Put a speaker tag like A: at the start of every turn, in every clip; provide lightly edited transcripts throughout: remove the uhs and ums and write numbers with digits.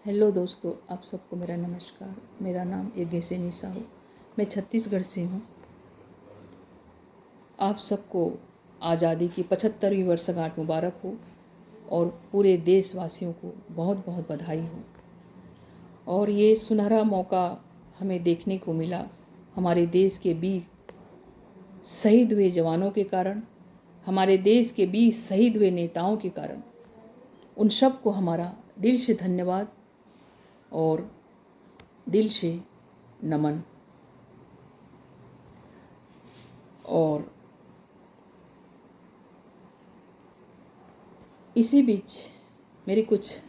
A: Hello दोस्तों, आप सबको मेरा नमस्कार। मेरा नाम यज्ञसेनी साहू, मैं छत्तीसगढ़ से हूँ। आप सबको आज़ादी की 75वीं वर्षगांठ मुबारक हो और पूरे देशवासियों को बहुत बहुत बधाई हो। और ये सुनहरा मौका हमें देखने को मिला हमारे देश के 20 शहीद हुए जवानों के कारण, हमारे देश के 20 शहीद हुए नेताओं के कारण। उन सब को हमारा दिल से धन्यवाद और दिल से नमन। और इसी बीच मेरी कुछ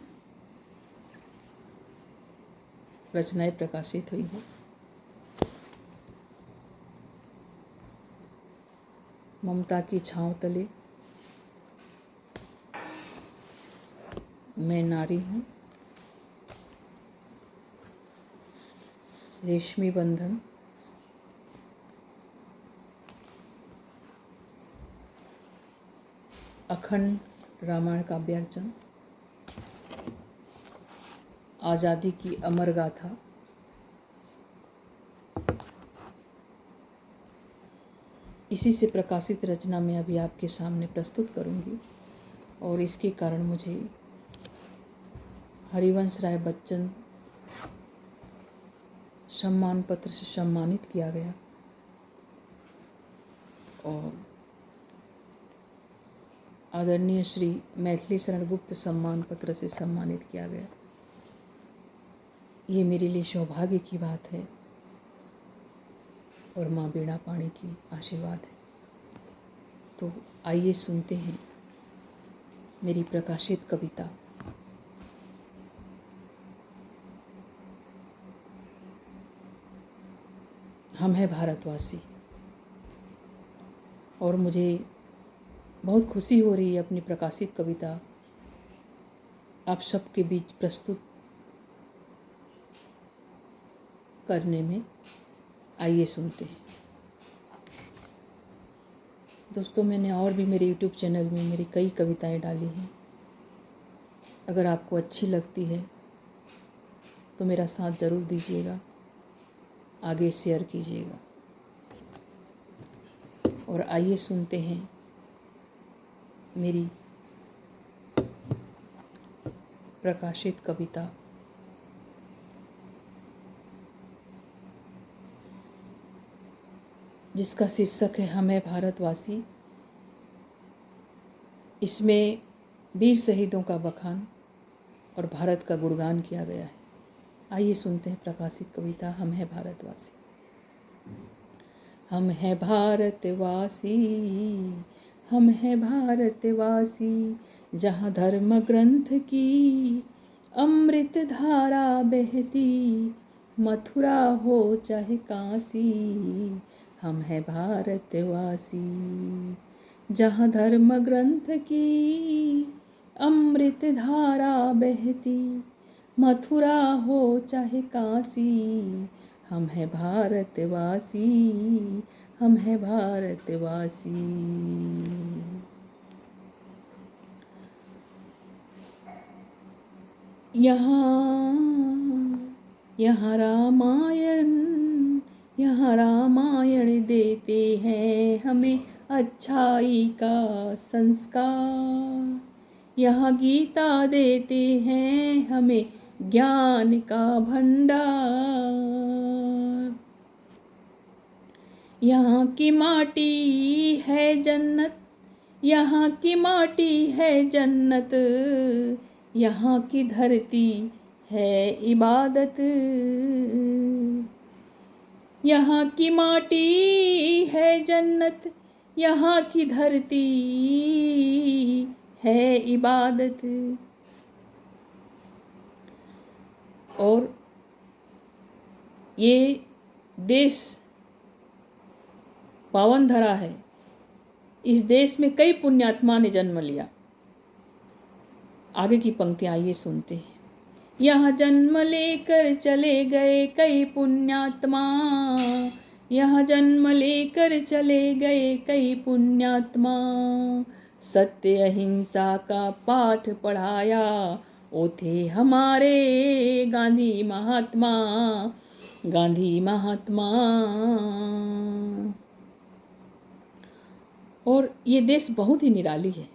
A: रचनाएं प्रकाशित हुई हैं। ममता की छाँव तले मैं नारी हूँ, रेशमी बंधन, अखंड रामायण काव्यार्चन, आज़ादी की अमर गाथा, इसी से प्रकाशित रचना मैं अभी आपके सामने प्रस्तुत करूंगी। और इसके कारण मुझे हरिवंश राय बच्चन सम्मान पत्र से सम्मानित किया गया और आदरणीय श्री मैथिली शरण गुप्त सम्मान पत्र से सम्मानित किया गया। ये मेरे लिए सौभाग्य की बात है और माँ बीणा पाणी की आशीर्वाद है। तो आइए सुनते हैं मेरी प्रकाशित कविता। हम हैं भारतवासी। और मुझे बहुत खुशी हो रही है अपनी प्रकाशित कविता आप सबके बीच प्रस्तुत करने में। आइए सुनते हैं। दोस्तों, मैंने और भी मेरे YouTube चैनल में मेरी कई कविताएं डाली हैं। अगर आपको अच्छी लगती है तो मेरा साथ ज़रूर दीजिएगा, आगे शेयर कीजिएगा। और आइए सुनते हैं मेरी प्रकाशित कविता जिसका शीर्षक है हम हैं भारतवासी। इसमें वीर शहीदों का बखान और भारत का गुणगान किया गया है। आइए सुनते हैं प्रकाशित कविता हम हैं भारतवासी। हम हैं भारतवासी, हम हैं भारतवासी, जहाँ धर्म ग्रंथ की अमृत धारा बहती, मथुरा हो चाहे काशी। हम हैं भारतवासी, जहाँ धर्म ग्रंथ की अमृत धारा बहती, मथुरा हो चाहे काशी। हम हैं भारतवासी, हम हैं भारतवासी। यहाँ रामायण देते हैं हमें अच्छाई का संस्कार। यहाँ गीता देते हैं हमें ज्ञान का भंडार। यहाँ की माटी है जन्नत, यहाँ की माटी है जन्नत, यहाँ की धरती है इबादत। यहाँ की माटी है जन्नत, यहाँ की धरती है इबादत। और ये देश पावन धरा है। इस देश में कई पुण्यात्मा ने जन्म लिया। आगे की पंक्तियां आइए सुनते हैं। यहाँ जन्म लेकर चले गए कई पुण्यात्मा, यहाँ जन्म लेकर चले गए कई पुण्यात्मा। सत्य अहिंसा का पाठ पढ़ाया वो थे हमारे गांधी महात्मा, गांधी महात्मा। और ये देश बहुत ही निराली है।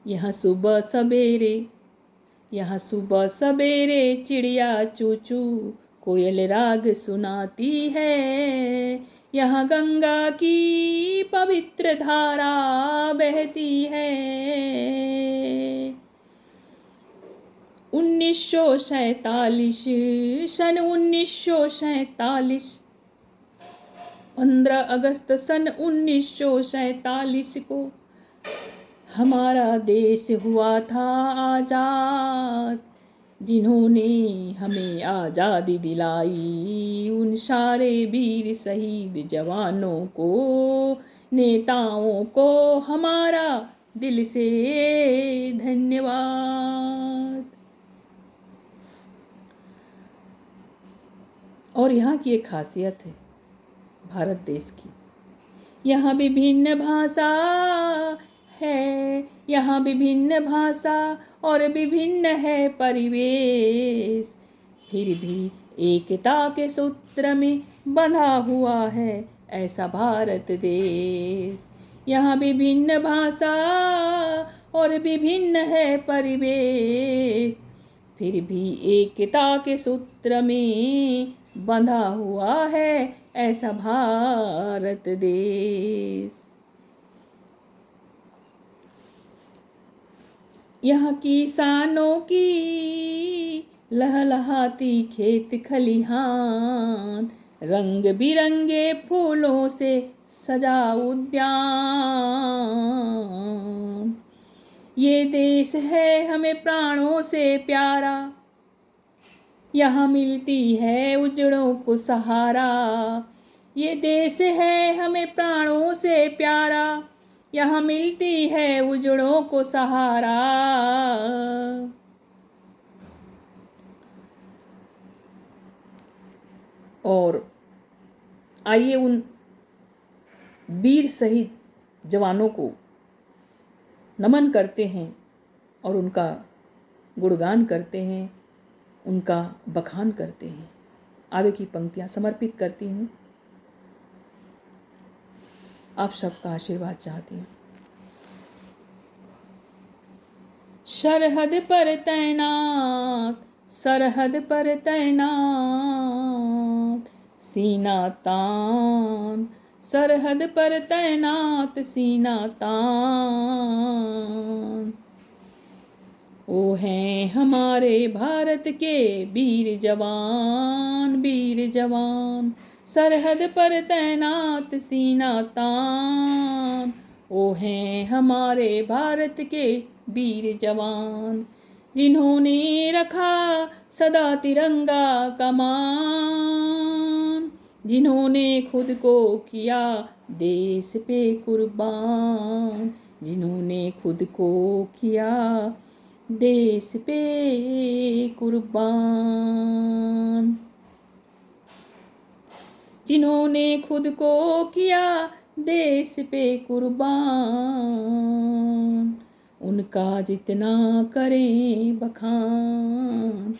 A: यहाँ सुबह सवेरे, यहाँ सुबह सवेरे चिड़िया चू चू कोयल राग सुनाती है। यहाँ गंगा की पवित्र धारा बहती है। 1947 सन 1947, 15 अगस्त सन 1947 को हमारा देश हुआ था आज़ाद। जिन्होंने हमें आज़ादी दिलाई, उन सारे वीर शहीद जवानों को, नेताओं को हमारा दिल से धन्यवाद। और यहाँ की एक खासियत है भारत देश की, यहाँ विभिन्न भाषा है, यहाँ विभिन्न भाषा और विभिन्न है परिवेश, फिर भी एकता के सूत्र में बंधा हुआ है ऐसा भारत देश। यहाँ विभिन्न भाषा और विभिन्न है परिवेश, फिर भी एकता के सूत्र में बंधा हुआ है ऐसा भारत देश। यहाँ किसानों की लहलहाती खेत खलिहान, रंग बिरंगे फूलों से सजा उद्यान। ये देश है हमें प्राणों से प्यारा, यहाँ मिलती है उजड़ों को सहारा। ये देश है हमें प्राणों से प्यारा, यहाँ मिलती है उजड़ों को सहारा। और आइए उन वीर शहीद जवानों को नमन करते हैं और उनका गुणगान करते हैं, उनका बखान करते हैं। आगे की पंक्तियां समर्पित करती हूँ, आप सबका आशीर्वाद चाहती हूँ। सरहद पर तैनात, सरहद पर तैनात सीना तान, सरहद पर तैनात सीना तान। वो हैं हमारे भारत के वीर जवान, वीर जवान सरहद पर तैनात सीना तान। वो हैं हमारे भारत के वीर जवान, जिन्होंने रखा सदा तिरंगा का मान, जिन्होंने खुद को किया देश पे कुर्बान, जिन्होंने खुद को किया देश पे कुर्बान, जिन्होंने खुद को किया देश पे कुर्बान। उनका जितना करें बखान,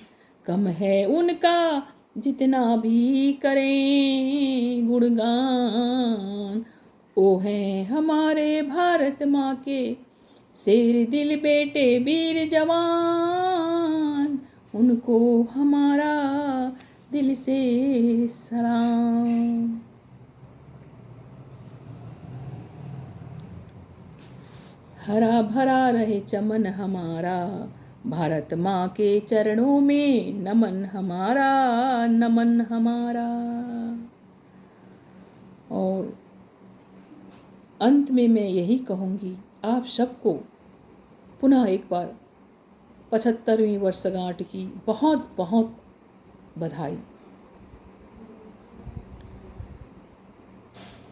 A: कम है उनका जितना भी करें गुणगान। वो हैं हमारे भारत माँ के शेर दिल बेटे वीर जवान, उनको हमारा दिल से सलाम। हरा भरा रहे चमन हमारा, भारत माँ के चरणों में नमन हमारा, नमन हमारा। और अंत में मैं यही कहूँगी, आप सबको पुनः एक बार 75वीं वर्षगांठ की बहुत बहुत बधाई।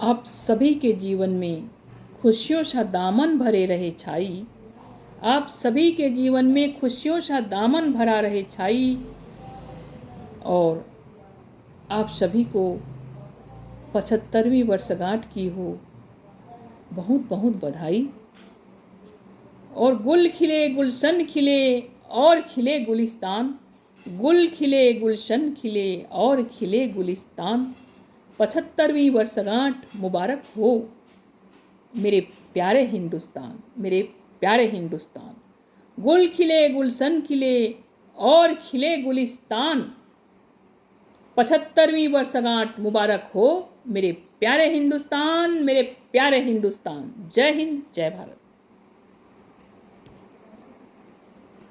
A: आप सभी के जीवन में खुशियों सा दामन भरे रहे छाई, आप सभी के जीवन में खुशियों सा दामन भरा रहे छाई। और आप सभी को 75वीं वर्षगांठ की हो बहुत बहुत बधाई। और गुल खिले गुलशन खिले और खिले गुलिस्तान, गुल खिले गुलशन खिले और खिले गुलिस्तान। 75वीं वर्षगांठ मुबारक हो मेरे प्यारे हिंदुस्तान, मेरे प्यारे हिंदुस्तान। गुल खिले गुलशन खिले और खिले गुलिस्तान। 75वीं वर्षगांठ मुबारक हो मेरे प्यारे हिंदुस्तान, मेरे प्यारे हिंदुस्तान। जय हिंद, जय भारत।